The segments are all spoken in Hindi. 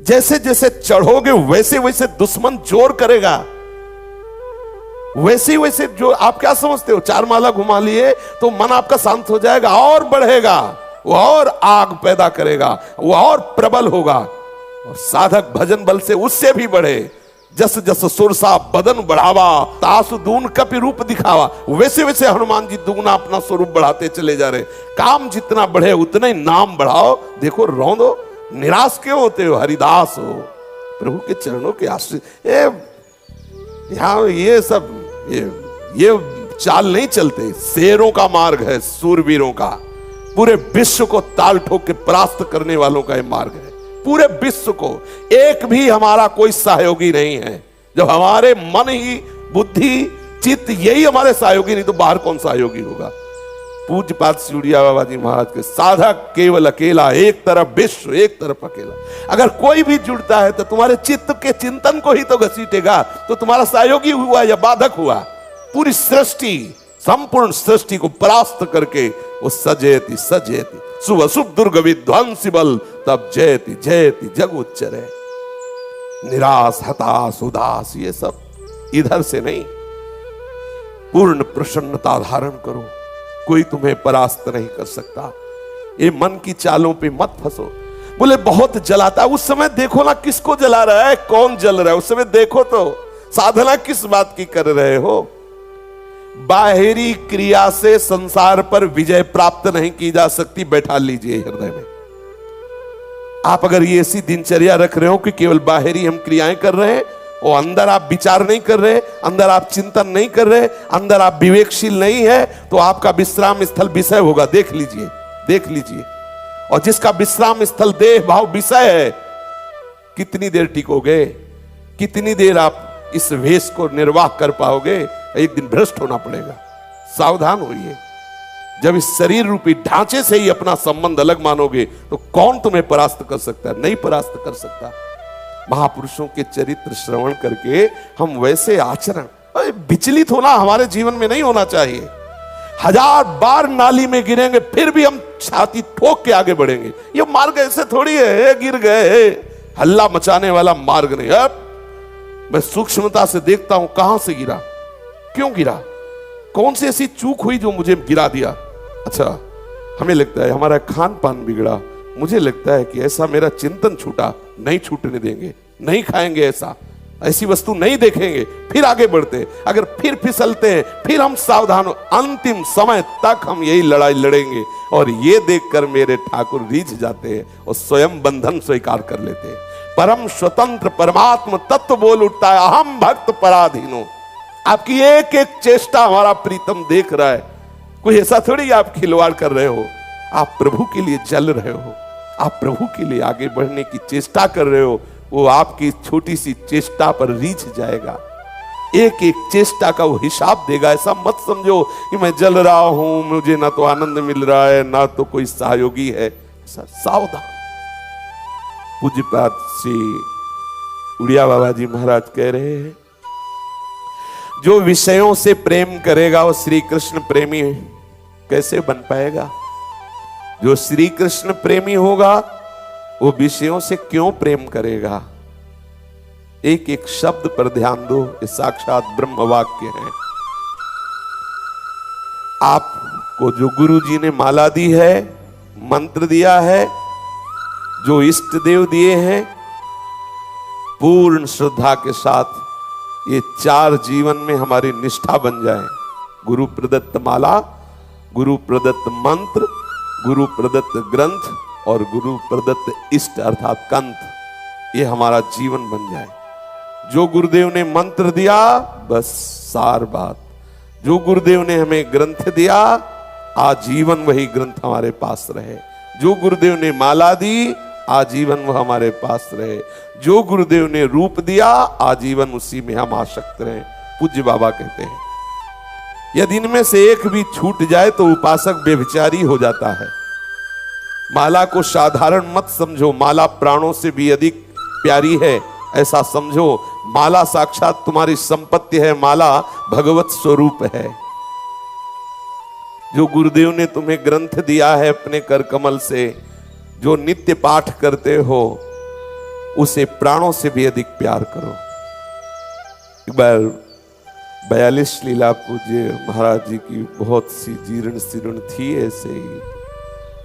जैसे जैसे चढ़ोगे वैसे वैसे दुश्मन जोर करेगा, वैसे वैसे जो आप क्या समझते हो, 4 माला घुमा लिए तो मन आपका शांत हो जाएगा, और बढ़ेगा, वो और आग पैदा करेगा, वो और प्रबल होगा। और साधक भजन बल से उससे भी बढ़े। जस जस सुरसा बदन बढ़ावा, तासु दून कपि रूप दिखावा, वैसे वैसे हनुमान जी दुगना अपना स्वरूप बढ़ाते चले जा रहे। काम जितना बढ़े उतना ही नाम बढ़ाओ। देखो रौंदो, निराश क्यों होते हो, हरिदास हो, प्रभु के चरणों के आश्रित। यहाँ ये सब ये चाल नहीं चलते। शेरों का मार्ग है, सूरवीरों का, पूरे विश्व को ताल ठोक के परास्त करने वालों का ये मार्ग है। पूरे विश्व को, एक भी हमारा कोई सहयोगी नहीं है। जब हमारे मन ही, बुद्धि, चित्त यही हमारे सहयोगी, नहीं तो बाहर कौन सहयोगी होगा। पूज्यपाद सिउड़िया बाबा जी महाराज के साधक केवल अकेला, एक तरफ विश्व एक तरफ अकेला। अगर कोई भी जुड़ता है तो तुम्हारे चित्त के चिंतन को ही तो घसीटेगा, तो तुम्हारा सहयोगी हुआ या बाधक हुआ। पूरी सृष्टि, संपूर्ण सृष्टि को परास्त करके वो सजयति सजयति शुभ शुभ दुर्ग विध्वंसी बल तब जयति जयति जग उच्चरे। निराश, हताश, उदास, ये सब इधर से नहीं, पूर्ण प्रसन्नता धारण करो। कोई तुम्हें परास्त नहीं कर सकता। ये मन की चालों पे मत फंसो। बोले बहुत जलाता, उस समय देखो ना किसको जला रहा है, कौन जल रहा है, उस समय देखो तो साधना किस बात की कर रहे हो। बाहरी क्रिया से संसार पर विजय प्राप्त नहीं की जा सकती, बैठा लीजिए हृदय में। आप अगर ये ऐसी दिनचर्या रख रहे हो कि केवल बाहरी हम क्रियाएं कर रहे हैं, और अंदर आप विचार नहीं कर रहे, अंदर आप चिंतन नहीं कर रहे, अंदर आप विवेकशील नहीं है, तो आपका विश्राम स्थल विषय होगा। देख लीजिए, देख लीजिए। और जिसका विश्राम स्थल देह भाव विषय है, कितनी देर टिकोगे, कितनी देर आप इस वेश को निर्वाह कर पाओगे। एक दिन भ्रष्ट होना पड़ेगा। सावधान होइए। जब इस शरीर रूपी ढांचे से ही अपना संबंध अलग मानोगे तो कौन तुम्हें परास्त कर सकता है? नहीं परास्त कर सकता। महापुरुषों के चरित्र श्रवण करके हम वैसे आचरण, विचलित होना हमारे जीवन में नहीं होना चाहिए। 1000 बार नाली में गिरेंगे फिर भी हम छाती ठोक के आगे बढ़ेंगे। ये मार्ग ऐसे थोड़ी है गिर गए, हल्ला मचाने वाला मार्ग नहीं है। मैं सूक्ष्मता से देखता हूं कहां से गिरा, क्यों गिरा, कौन सी ऐसी चूक हुई जो मुझे गिरा दिया। अच्छा, हमें लगता है हमारा खान पान बिगड़ा, मुझे लगता है कि ऐसा मेरा चिंतन छूटा, नहीं छूटने देंगे, नहीं खाएंगे, ऐसी वस्तु नहीं देखेंगे, फिर आगे बढ़ते। अगर फिर फिसलते हैं फिर हम सावधान हो, अंतिम समय तक हम यही लड़ाई लड़ेंगे। और ये देखकर मेरे ठाकुर रीझ जाते हैं और स्वयं बंधन स्वीकार कर लेते हैं। परम स्वतंत्र परमात्मा तत्व बोल उठता है, अहम भक्त पराधीनो। आपकी एक एक चेष्टा हमारा प्रीतम देख रहा है। कोई ऐसा थोड़ी आप खिलवाड़ कर रहे हो, आप प्रभु के लिए जल रहे हो, आप प्रभु के लिए आगे बढ़ने की चेष्टा कर रहे हो। वो आपकी छोटी सी चेष्टा पर रीझ जाएगा, एक एक चेष्टा का वो हिसाब देगा। ऐसा मत समझो कि मैं जल रहा हूं, मुझे ना तो आनंद मिल रहा है ना तो कोई सहयोगी है। सावधान। पूज्यपाद श्री उड़िया बाबा जी महाराज कह रहे हैं, जो विषयों से प्रेम करेगा वो श्री कृष्ण प्रेमी कैसे बन पाएगा? जो श्री कृष्ण प्रेमी होगा वो विषयों से क्यों प्रेम करेगा? एक एक शब्द पर ध्यान दो, ये साक्षात ब्रह्म वाक्य है। आपको जो गुरु जी ने माला दी है, मंत्र दिया है, जो इष्ट देव दिए हैं, पूर्ण श्रद्धा के साथ ये 4 जीवन में हमारी निष्ठा बन जाए। गुरु प्रदत्त माला, गुरु प्रदत्त मंत्र, गुरु प्रदत्त ग्रंथ और गुरु प्रदत्त इष्ट अर्थात कंठ, ये हमारा जीवन बन जाए। जो गुरुदेव ने मंत्र दिया, बस सार बात। जो गुरुदेव ने हमें ग्रंथ दिया, आजीवन वही ग्रंथ हमारे पास रहे। जो गुरुदेव ने माला दी, आजीवन वह हमारे पास रहे। जो गुरुदेव ने रूप दिया, आजीवन उसी में हम आसक्त रहे। पूज्य बाबा कहते हैं, यदि इनमें से एक भी छूट जाए तो उपासक व्यभिचारी हो जाता है। माला को साधारण मत समझो, माला प्राणों से भी अधिक प्यारी है ऐसा समझो। माला साक्षात तुम्हारी संपत्ति है, माला भगवत स्वरूप है। जो गुरुदेव ने तुम्हें ग्रंथ दिया है अपने कर कमल से, जो नित्य पाठ करते हो, उसे प्राणों से भी अधिक प्यार करो। एक बार 42 लीला पूज्य महाराज जी की बहुत सी जीर्ण शीर्ण थी, ऐसे ही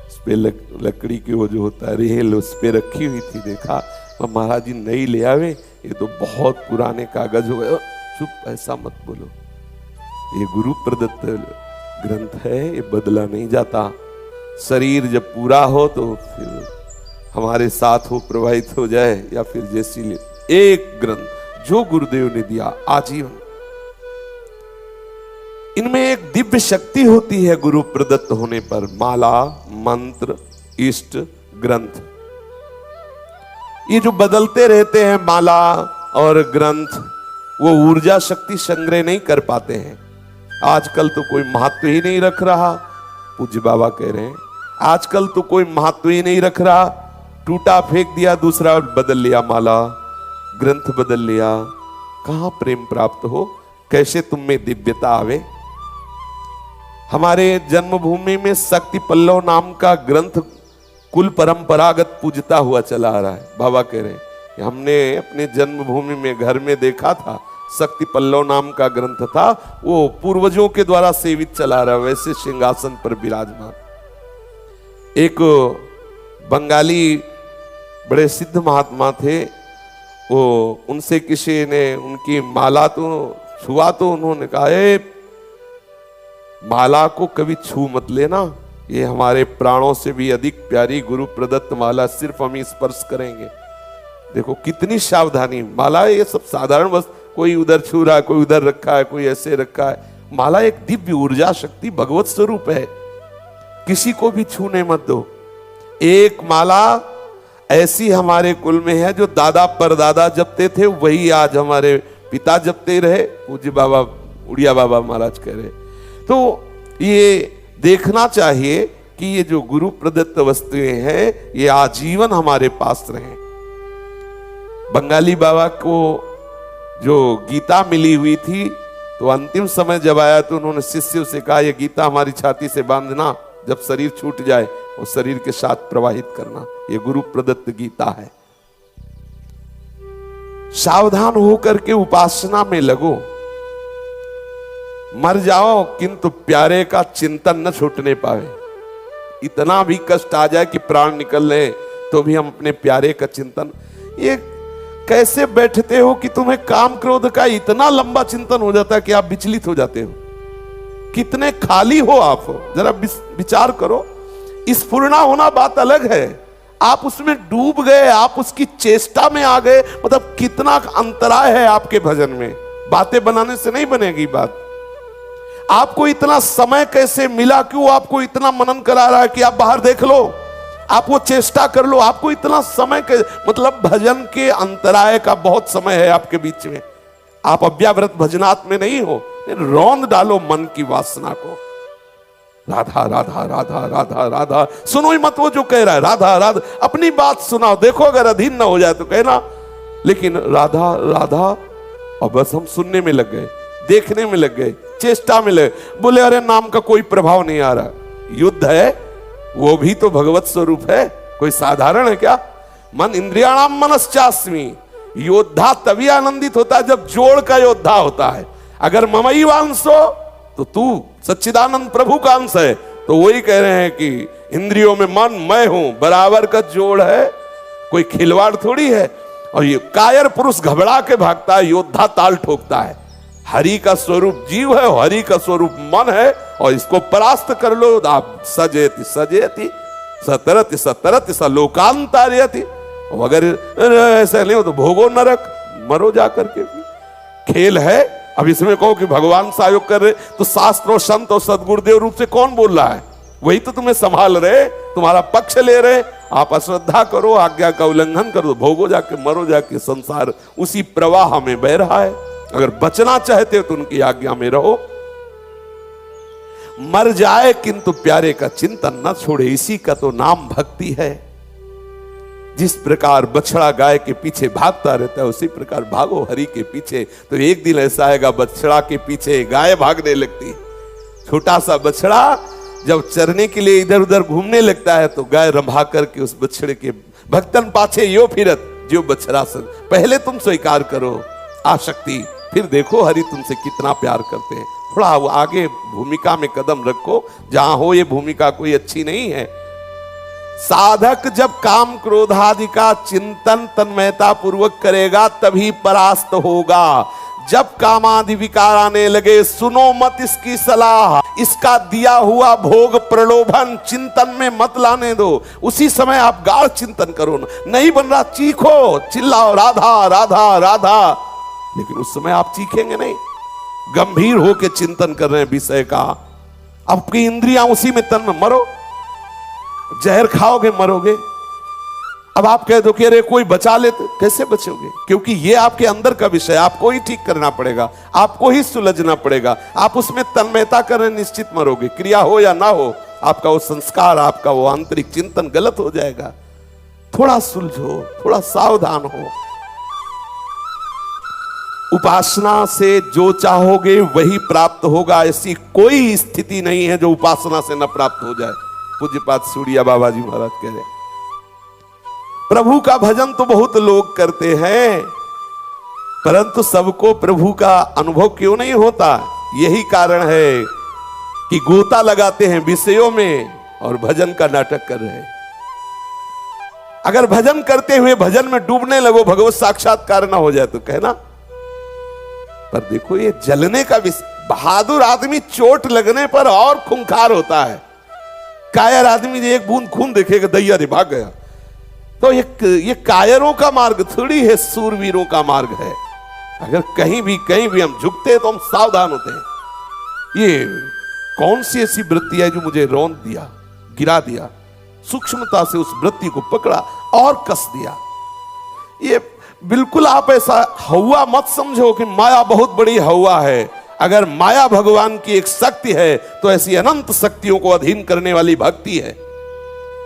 उस पे लकड़ी के वो जो होता है रेल उस पे रखी हुई थी। देखा महाराज जी नई ले आवे, ये तो बहुत पुराने कागज हो गए। चुप, ऐसा मत बोलो, ये गुरु प्रदत्त ग्रंथ है, ये बदला नहीं जाता। शरीर जब पूरा हो तो फिर हमारे साथ हो, प्रवाहित हो जाए, या फिर जैसी एक ग्रंथ जो गुरुदेव ने दिया आजीवन। इनमें एक दिव्य शक्ति होती है गुरु प्रदत्त होने पर। माला, मंत्र, इष्ट, ग्रंथ, ये जो बदलते रहते हैं माला और ग्रंथ, वो ऊर्जा शक्ति संग्रह नहीं कर पाते हैं। आजकल तो कोई महत्व ही नहीं रख रहा। पूज्य बाबा कह रहे हैं आजकल तो कोई महत्व ही नहीं रख रहा। टूटा फेंक दिया, दूसरा बदल लिया, माला ग्रंथ बदल लिया। कहां प्रेम प्राप्त हो, कैसे तुम में दिव्यता आवे। हमारे जन्मभूमि में शक्ति पल्लव नाम का ग्रंथ कुल परंपरागत पूजता हुआ चला आ रहा है। बाबा कह रहे हैं हमने अपने जन्मभूमि में घर में देखा था, शक्ति पल्लव नाम का ग्रंथ था, वो पूर्वजों के द्वारा सेवित चला रहा, वैसे सिंहासन पर विराजमान। एक बंगाली बड़े सिद्ध महात्मा थे, वो उनसे किसी ने उनकी माला तो छुआ, तो उन्होंने कहा माला को कभी छू मत लेना, ये हमारे प्राणों से भी अधिक प्यारी गुरु प्रदत्त माला, सिर्फ हम स्पर्श करेंगे। देखो कितनी सावधानी। माला ये सब साधारण बस, कोई उधर छू रहा है, कोई उधर रखा है, कोई ऐसे रखा है। माला एक दिव्य ऊर्जा शक्ति भगवत स्वरूप है, किसी को भी छूने मत दो। एक माला ऐसी हमारे कुल में है जो दादा परदादा जपते थे, वही आज हमारे पिता जपते रहे। पूज्य बाबा उड़िया बाबा महाराज कह रहे। तो ये देखना चाहिए कि ये जो गुरु प्रदत्त वस्तुएं हैं ये आजीवन हमारे पास रहें। बंगाली बाबा को जो गीता मिली हुई थी, तो अंतिम समय जब आया तो उन्होंने शिष्यों से कहा ये गीता हमारी छाती से बांधना, जब शरीर छूट जाए और शरीर के साथ प्रवाहित करना। ये गुरु प्रदत्त गीता है। सावधान होकर के उपासना में लगो। मर जाओ किंतु प्यारे का चिंतन न छूटने पावे। इतना भी कष्ट आ जाए कि प्राण निकल ले तो भी हम अपने प्यारे का चिंतन। ये कैसे बैठते हो कि तुम्हें काम क्रोध का इतना लंबा चिंतन हो जाता है कि आप विचलित हो जाते हो। कितने खाली हो आप, जरा विचार करो। स्फुरना होना बात अलग है, आप उसमें डूब गए, आप उसकी चेष्टा में आ गए, मतलब कितना अंतराय है आपके भजन में। बातें बनाने से नहीं बनेगी बात। आपको इतना समय कैसे मिला, क्यों आपको इतना मनन करा रहा है कि आप बाहर देख लो, आप वो चेष्टा कर लो। आपको इतना समय के मतलब भजन के अंतराय का बहुत समय है आपके बीच में। आप अव्याव्रत भजनात् में नहीं हो। रौंद डालो मन की वासना को। राधा राधा राधा राधा राधा सुनो ही मत वो जो कह रहा है राधा राधा। अपनी बात सुनाओ, देखो अगर अधीन ना हो जाए तो कहना। लेकिन राधा राधा और बस हम सुनने में लग गए, देखने में लग गए, चेष्टा में लगे। बोले अरे नाम का कोई प्रभाव नहीं आ रहा। युद्ध है, वो भी तो भगवत स्वरूप है, कोई साधारण है क्या। मन इंद्रियाणाम मनश्चास्मि। योद्धा तभी आनंदित होता है जब जोड़ का योद्धा होता है। अगर ममई वांसो तो तू सच्चिदानंद प्रभु का अंश है। तो वही कह रहे हैं कि इंद्रियों में मन मैं हूं, बराबर का जोड़ है, कोई खिलवाड़ थोड़ी है। और ये कायर पुरुष घबरा के भागता है, योद्धा ताल ठोकता है। हरि का स्वरूप जीव है, हरि का स्वरूप मन है, और इसको परास्त कर लो। आप सजेति सजेति सतरति सतरति स लोकांतार्यति। अगर ऐसा नहीं हो तो भोगो नरक, मरो जाकर के। खेल है। अब इसमें कहो कि भगवान सहयोग कर रहे, तो शास्त्र और संत और सदगुरुदेव रूप से कौन बोल रहा है? वही तो तुम्हें संभाल रहे, तुम्हारा पक्ष ले रहे। आप अश्रद्धा करो, आज्ञा का उल्लंघन करो, भोगो जाके, मरो जाके। संसार उसी प्रवाह में बह रहा है। अगर बचना चाहते हो तो उनकी आज्ञा में रहो। मर जाए किंतु प्यारे का चिंतन न छोड़े, इसी का तो नाम भक्ति है। जिस प्रकार बछड़ा गाय के पीछे भागता रहता है, उसी प्रकार भागो हरि के पीछे। तो एक दिन ऐसा आएगा बछड़ा के पीछे गाय भागने लगती। छोटा सा बछड़ा जब चरने के लिए इधर उधर घूमने लगता है तो गाय रंभा करके उस बछड़े के भक्तन पाछे यो फिरत, जो बछड़ा पहले तुम स्वीकार करो आसक्ति, फिर देखो हरि तुमसे कितना प्यार करते हैं। थोड़ा आगे भूमिका में कदम रखो, जहां हो ये भूमिका कोई अच्छी नहीं है। साधक जब काम क्रोधादि का चिंतन तन्मयता पूर्वक करेगा तभी परास्त होगा। जब कामादि विकार आने लगे, सुनो मत इसकी सलाह, इसका दिया हुआ भोग प्रलोभन चिंतन में मत लाने दो। उसी समय आप गाढ़ चिंतन करो ना, नहीं बन रहा चीखो, चिल्लाओ राधा राधा राधा, लेकिन उस समय आप चीखेंगे नहीं, गंभीर होकर चिंतन कर रहे हैं विषय का। आपकी इंद्रियां उसी में तन में, मरो, जहर खाओगे मरोगे। अब आप कह दो कि अरे कोई बचा ले, तो कैसे बचोगे? क्योंकि ये आपके अंदर का विषय, आपको ही ठीक करना पड़ेगा, आपको ही सुलझना पड़ेगा। आप उसमें तन्मयता करें, निश्चित मरोगे, क्रिया हो या ना हो, आपका वो संस्कार, आपका वो आंतरिक चिंतन गलत हो जाएगा। थोड़ा सुलझो, थोड़ा सावधान हो। उपासना से जो चाहोगे वही प्राप्त होगा, ऐसी कोई स्थिति नहीं है जो उपासना से न प्राप्त हो जाए। पूज्यपाद सूड़िया बाबा जी महाराज कह रहे, प्रभु का भजन तो बहुत लोग करते हैं, परंतु सबको प्रभु का अनुभव क्यों नहीं होता? यही कारण है कि गोता लगाते हैं विषयों में और भजन का नाटक कर रहे हैं। अगर भजन करते हुए भजन में डूबने लगो, भगवत साक्षात्कार ना हो जाए तो कहना। पर देखो ये जलने का बहादुर आदमी चोट लगने पर और खूंखार होता है। कायर आदमी जो एक बूंद खून देखेगा, दैया रे भाग गया। तो ये कायरों का मार्ग थोड़ी है, सूरवीरों का मार्ग है। अगर कहीं भी हम झुकते हैं तो हम सावधान होते हैं। ये कौन सी ऐसी वृत्ति है जो मुझे रौंद दिया, गिरा दिया? सूक्ष्मता से उस वृत्ति को पकड़ा और कस दिया। ये बिल्कुल आप ऐसा हवा मत समझो कि माया बहुत बड़ी हवा है। अगर माया भगवान की एक शक्ति है तो ऐसी अनंत शक्तियों को अधीन करने वाली भक्ति है।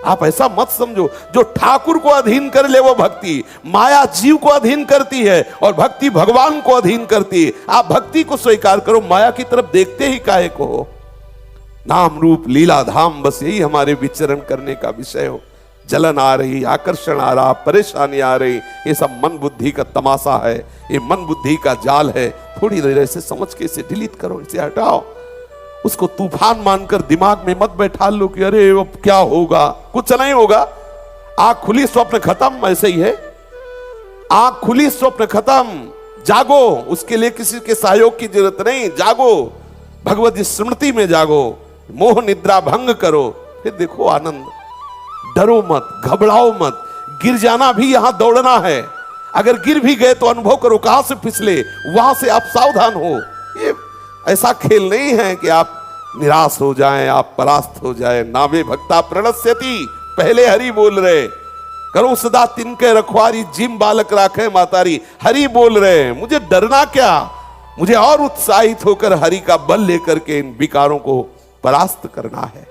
आप ऐसा मत समझो जो ठाकुर को अधीन कर ले वो भक्ति। माया जीव को अधीन करती है और भक्ति भगवान को अधीन करती है। आप भक्ति को स्वीकार करो, माया की तरफ देखते ही काहे को हो। नाम रूप लीला धाम, बस यही हमारे विचरण करने का विषय हो। जलन आ रही, आकर्षण आ रहा, परेशानी आ रही, ये सब मन बुद्धि का तमाशा है, ये मन बुद्धि का जाल है। थोड़ी देर ऐसे समझ के इसे डिलीट करो, इसे हटाओ। उसको तूफान मानकर दिमाग में मत बैठा लो कि अरे अब क्या होगा। कुछ नहीं होगा। आंख खुली स्वप्न खत्म, ऐसे ही है। आंख खुली स्वप्न खत्म। जागो, उसके लिए किसी के सहयोग की जरूरत नहीं। जागो, भगवत स्मृति में जागो, मोह निद्रा भंग करो, फिर देखो आनंद। डरो मत, घबराओ मत। गिर जाना भी यहां दौड़ना है। अगर गिर भी गए तो अनुभव करो कहां से फिसले, वहां से आप सावधान हो। ये ऐसा खेल नहीं है कि आप निराश हो जाएं, आप परास्त हो जाएं। नावे भक्ता प्रणश्यति, पहले हरि बोल रहे। करो सदा तिनके रखवारी, जिम बालक राखे मातारी। हरि बोल रहे हैं, मुझे डरना क्या? मुझे और उत्साहित होकर हरि का बल लेकर के इन विकारों को परास्त करना है।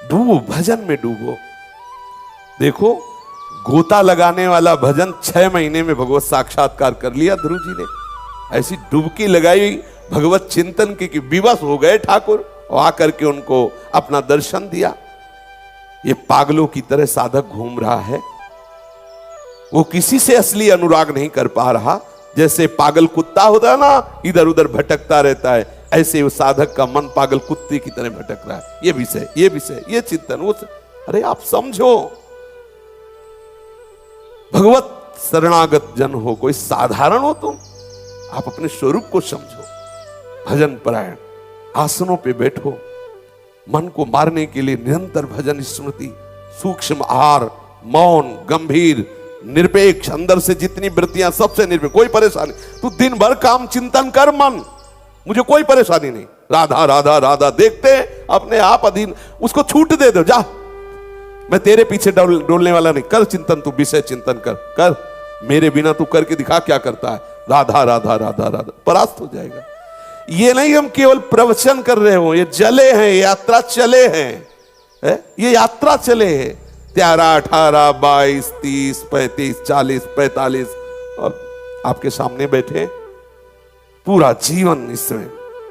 डूबो, भजन में डूबो। देखो, गोता लगाने वाला भजन 6 महीने में भगवत साक्षात्कार कर लिया ध्रुव जी ने। ऐसी डुबकी लगाई भगवत चिंतन की कि विवश हो गए ठाकुर, और आकर के उनको अपना दर्शन दिया। ये पागलों की तरह साधक घूम रहा है, वो किसी से असली अनुराग नहीं कर पा रहा। जैसे पागल कुत्ता होता है ना, इधर उधर भटकता रहता है, ऐसे वो साधक का मन पागल कुत्ते की तरह भटक रहा है। ये विषय, ये विषय, ये चिंतन, वो। अरे आप समझो, भगवत शरणागत जन हो, कोई साधारण हो तुम? आप अपने स्वरूप को समझो। भजन परायण, आसनों पे बैठो, मन को मारने के लिए निरंतर भजन स्मृति, सूक्ष्म आहार, मौन, गंभीर, निरपेक्ष, अंदर से जितनी वृत्तियां सबसे निरपेक्ष, कोई परेशानी। तू दिन भर काम चिंतन कर मन, मुझे कोई परेशानी नहीं। राधा राधा राधा देखते अपने आप अधीन, उसको छूट दे दो। जा, मैं तेरे पीछे डोलने वाला नहीं। कर चिंतन, तू विषय चिंतन कर। मेरे बिना तू करके दिखा क्या करता है। राधा राधा राधा राधा, परास्त हो जाएगा। ये नहीं हम केवल प्रवचन कर रहे हो, ये जले हैं, यात्रा चले हैं। ये यात्रा चले हैं। 13, 18, 22, 30, 35, 40, 45 और आपके सामने बैठे पूरा जीवन इसमें।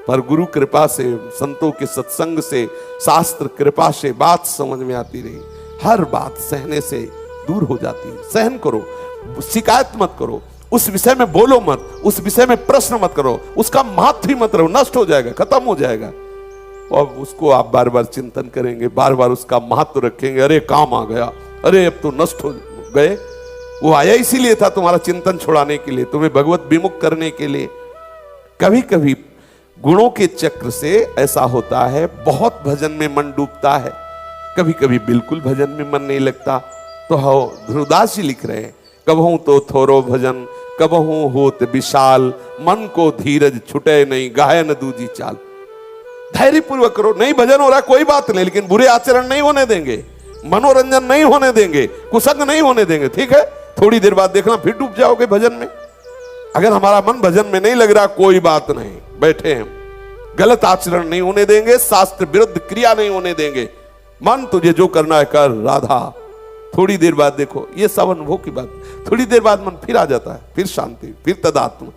पर गुरु कृपा से, संतों के सत्संग से, शास्त्र कृपा से बात समझ में आती रही। हर बात सहने से दूर हो जाती है। सहन करो, शिकायत मत करो, उस विषय में बोलो मत, उस विषय में प्रश्न मत करो, उसका महत्व ही मत रहो, नष्ट हो जाएगा, खत्म हो जाएगा। और उसको आप बार बार चिंतन करेंगे, बार बार उसका महत्व रखेंगे, अरे काम आ गया, अरे अब तो नष्ट हो गए। वो आया इसीलिए था, तुम्हारा चिंतन छुड़ाने के लिए, तुम्हें भगवत विमुख करने के लिए। कभी कभी गुणों के चक्र से ऐसा होता है, बहुत भजन में मन डूबता है, कभी कभी बिल्कुल भजन में मन नहीं लगता। तो ध्रुवदास जी लिख रहे हैं, कबहू तो थोरो भजन कबहू होत विशाल, मन को धीरज छुटे नहीं गाय न दूजी चाल। धैर्य पूर्वक करो, नहीं भजन हो रहा कोई बात नहीं, लेकिन बुरे आचरण नहीं होने देंगे, मनोरंजन नहीं होने देंगे, कुसंग नहीं होने देंगे, ठीक है। थोड़ी देर बाद देखना फिर डूब जाओगे भजन में। अगर हमारा मन भजन में नहीं लग रहा, कोई बात नहीं, बैठे हैं, गलत आचरण नहीं होने देंगे, शास्त्र विरुद्ध क्रिया नहीं होने देंगे। मन तुझे जो करना है कर राधा। थोड़ी देर बाद देखो, ये सब अनुभव की बात, थोड़ी देर बाद मन फिर आ जाता है, फिर शांति, फिर तदात्म।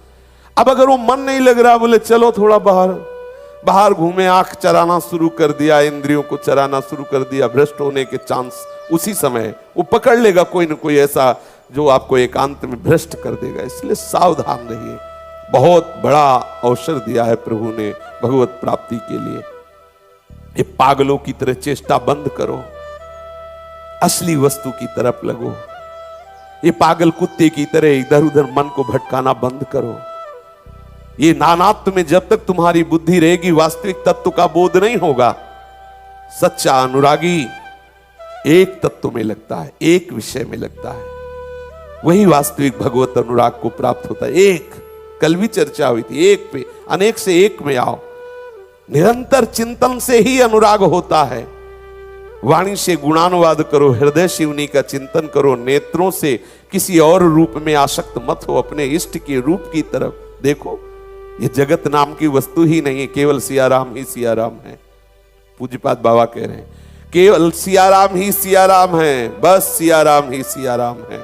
अब अगर वो मन नहीं लग रहा, बोले चलो थोड़ा बाहर घूमे, आंख चराना शुरू कर दिया, इंद्रियों को चराना शुरू कर दिया, भ्रष्ट होने के चांस उसी समय वो पकड़ लेगा कोई ना कोई ऐसा जो आपको एकांत में भ्रष्ट कर देगा। इसलिए सावधान रहिए। बहुत बड़ा अवसर दिया है प्रभु ने भगवत प्राप्ति के लिए। ये पागलों की तरह चेष्टा बंद करो, असली वस्तु की तरफ लगो। ये पागल कुत्ते की तरह इधर उधर मन को भटकाना बंद करो। ये नानात्व में जब तक तुम्हारी बुद्धि रहेगी, वास्तविक तत्व का बोध नहीं होगा। सच्चा अनुरागी एक तत्व में लगता है, एक विषय में लगता है, वही वास्तविक भगवत अनुराग को प्राप्त होता है। एक, कल भी चर्चा हुई थी, एक पे अनेक से एक में आओ। निरंतर चिंतन से ही अनुराग होता है। वाणी से गुणानुवाद करो, हृदय से उन्हीं का चिंतन करो, नेत्रों से किसी और रूप में आसक्त मत हो, अपने इष्ट के रूप की तरफ देखो। ये जगत नाम की वस्तु ही नहीं है, केवल सियाराम ही सियाराम है। पूज्यपाद बाबा कह रहे हैं, केवल सियाराम ही सियाराम है, बस सियाराम ही सियाराम है।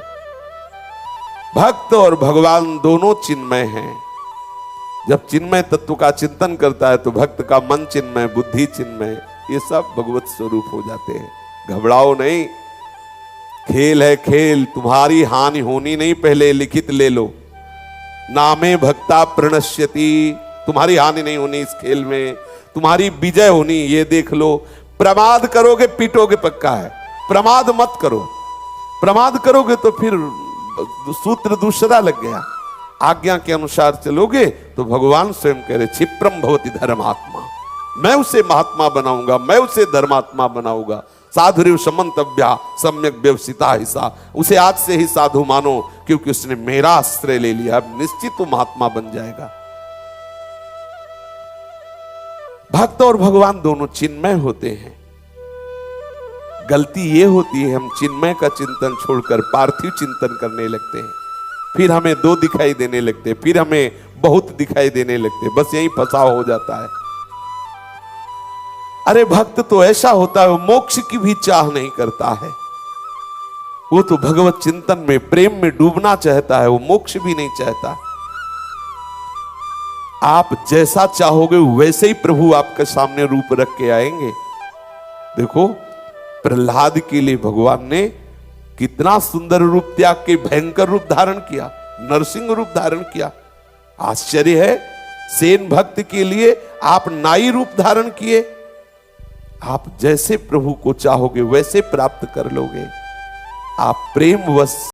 भक्त और भगवान दोनों चिन्मय हैं। जब चिन्मय तत्व का चिंतन करता है तो भक्त का मन चिन्मय, बुद्धि चिन्मय, ये सब भगवत स्वरूप हो जाते हैं। घबराओ नहीं, खेल है खेल, तुम्हारी हानि होनी नहीं, पहले लिखित ले लो। नामे भक्ता प्रणश्यति, तुम्हारी हानि नहीं होनी इस खेल में, तुम्हारी विजय होनी, ये देख लो। प्रमाद करोगे पीटोगे पक्का है, प्रमाद मत करो। प्रमाद करोगे तो फिर सूत्र दूसरा लग गया। आज्ञा के अनुसार चलोगे तो भगवान स्वयं कह रहे, क्षिप्रम भवति धर्मात्मा, मैं उसे महात्मा बनाऊंगा, मैं उसे धर्मात्मा बनाऊंगा। साधुरेव समंतव्या सम्यक व्यवसिता हिसा, उसे आज से ही साधु मानो, क्योंकि उसने मेरा आश्रय ले लिया, अब निश्चित वो महात्मा बन जाएगा। भक्त और भगवान दोनों चिन्मय होते हैं। गलती ये होती है, हम चिन्मय का चिंतन छोड़कर पार्थिव चिंतन करने लगते हैं, फिर हमें दो दिखाई देने लगते, फिर हमें बहुत दिखाई देने लगते, बस यही फंसाव हो जाता है। अरे भक्त तो ऐसा होता है, वो मोक्ष की भी चाह नहीं करता है, वो तो भगवत चिंतन में प्रेम में डूबना चाहता है, वो मोक्ष भी नहीं चाहता। आप जैसा चाहोगे वैसे ही प्रभु आपके सामने रूप रख के आएंगे। देखो प्रहलाद के लिए भगवान ने कितना सुंदर रूप त्याग के भयंकर रूप धारण किया, नरसिंह रूप धारण किया। आश्चर्य है, सेन भक्त के लिए आप नाई रूप धारण किए। आप जैसे प्रभु को चाहोगे वैसे प्राप्त कर लोगे। आप प्रेम वश